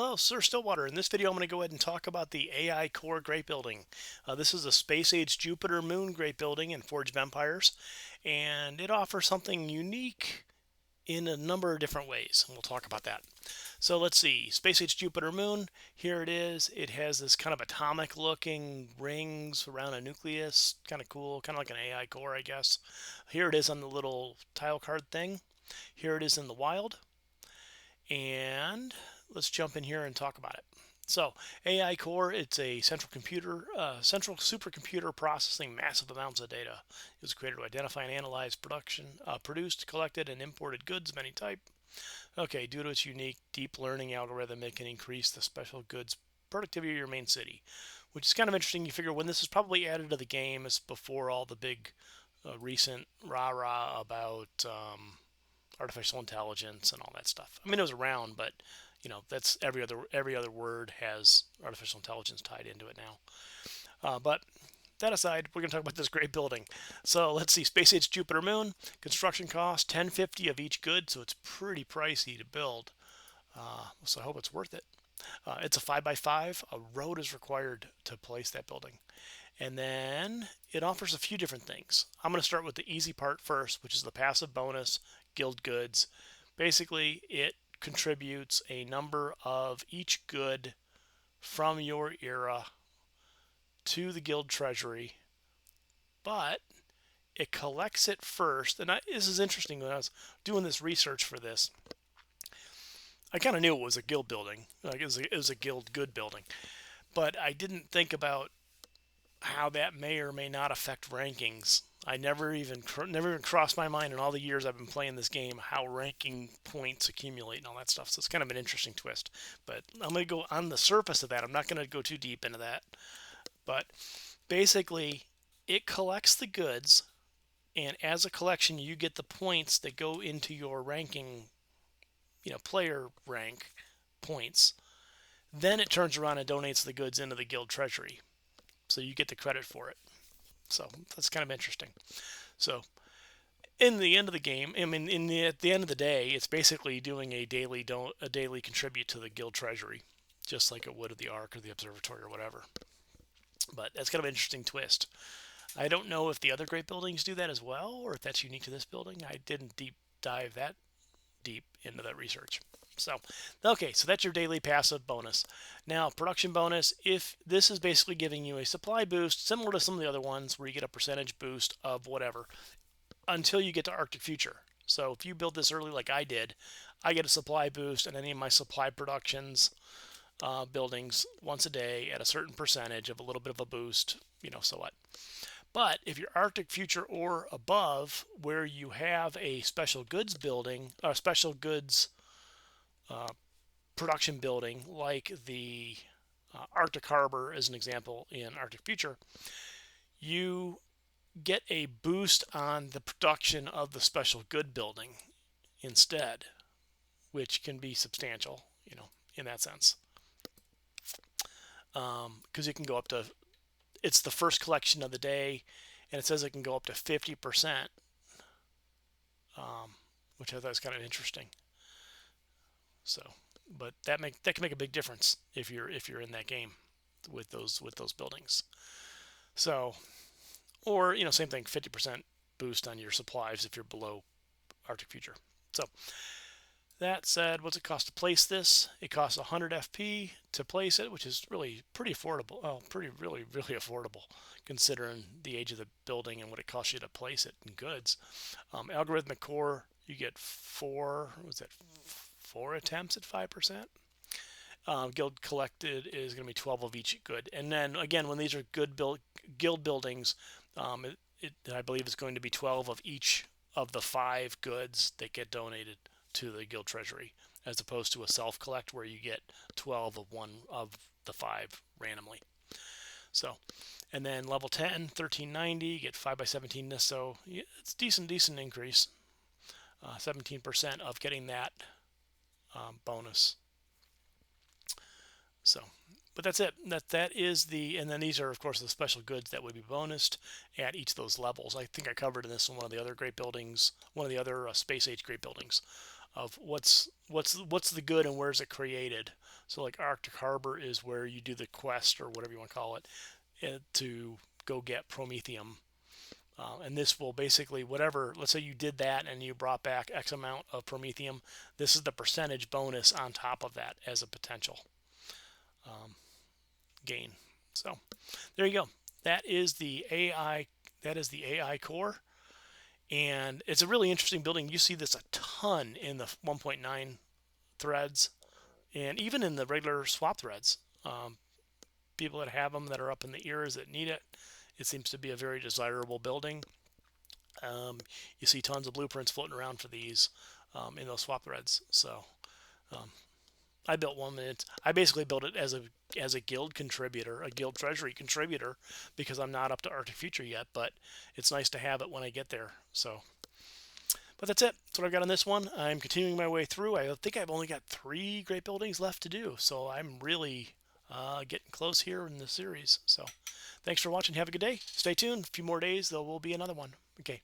Hello, Sir Stillwater. In this video, I'm going to go ahead and talk about the AI Core Great Building. This is a space-age Jupiter Moon Great Building in Forge of Empires, and it offers something unique in a number of different ways, and we'll talk about that. So let's see, Space-age Jupiter Moon, here it is. It has this kind of atomic-looking rings around a nucleus, kind of cool, kind of like an AI core, I guess. Here it is on the little tile card thing. Here it is in the wild. And let's jump in here and talk about it. So AI Core, it's a central supercomputer processing massive amounts of data. It was created to identify and analyze produced, collected, and imported goods of any type. Okay, due to its unique deep learning algorithm, it can increase the special goods productivity of your main city, which is kind of interesting. You figure when this is probably added to the game, it's before all the big recent rah-rah about artificial intelligence and all that stuff. I mean, it was around, but that's every other word has artificial intelligence tied into it now. But that aside, we're going to talk about this great building. So let's see, Space Age Jupiter Moon construction cost $10.50 of each good, so it's pretty pricey to build. So I hope it's worth it. It's a 5x5. A road is required to place that building. And then it offers a few different things. I'm going to start with the easy part first, which is the passive bonus, guild goods. Basically, it contributes a number of each good from your era to the guild treasury, but it collects it first. And this is interesting. When I was doing this research for this, I kind of knew it was a guild building, like it was a guild good building, but I didn't think about how that may or may not affect rankings. I never even crossed my mind in all the years I've been playing this game how ranking points accumulate and all that stuff. So it's kind of an interesting twist. But I'm going to go on the surface of that. I'm not going to go too deep into that. But basically, it collects the goods, and as a collection, you get the points that go into your ranking, player rank points. Then it turns around and donates the goods into the guild treasury. So you get the credit for it. So that's kind of interesting. So in the end of the game, I mean, at the end of the day, it's basically doing a daily contribute to the guild treasury, just like it would at the Ark or the Observatory or whatever. But that's kind of an interesting twist. I don't know if the other great buildings do that as well, or if that's unique to this building. I didn't deep dive that deep into that research. So, okay, so that's your daily passive bonus. Now, production bonus, if this is basically giving you a supply boost, similar to some of the other ones where you get a percentage boost of whatever, until you get to Arctic Future. So if you build this early like I did, I get a supply boost and any of my supply productions buildings once a day at a certain percentage of a little bit of a boost, so what. But if you're Arctic Future or above, where you have a special goods building, or special goods production building, like the Arctic Harbor as an example in Arctic Future, you get a boost on the production of the special good building instead, which can be substantial, in that sense. Because it can go up to, it's the first collection of the day, and it says it can go up to 50%, which I thought was kind of interesting. So, but that can make a big difference if you're in that game with those buildings. So, or same thing, 50% boost on your supplies if you're below Arctic Future. So that said, what's it cost to place this? It costs 100 FP to place it, which is really pretty affordable. Oh, really affordable considering the age of the building and what it costs you to place it in goods. Algorithmic core, you get four attempts at 5%. Guild collected is going to be 12 of each good. And then again, when these are guild buildings, I believe it's going to be 12 of each of the 5 goods that get donated to the guild treasury, as opposed to a self-collect where you get 12 of one of the 5 randomly. So, and then level 10, 1390, you get 5x17. So it's decent increase. 17% of getting that bonus. So, but that's it. That is and then these are of course the special goods that would be bonused at each of those levels. I think I covered this in one of the other great buildings, one of the other space age great buildings. of what's the good and where's it created. So like Arctic Harbor is where you do the quest or whatever you want to call it, to go get promethium. And this will basically, whatever, let's say you did that and you brought back X amount of promethium, this is the percentage bonus on top of that as a potential gain. So there you go. That is the AI. That is the AI core, and it's a really interesting building. You see this a ton in the 1.9 threads, and even in the regular swap threads. People that have them that are up in the ears that need it. It seems to be a very desirable building. You see tons of blueprints floating around for these in those swap threads. So I built one, and I basically built it as a guild contributor, a guild treasury contributor, because I'm not up to Arctic Future yet. But it's nice to have it when I get there. So, but that's it. That's what I've got on this one. I'm continuing my way through. I think I've only got 3 great buildings left to do, so I'm really getting close here in the series. So, thanks for watching. Have a good day. Stay tuned. A few more days, there will be another one. Okay.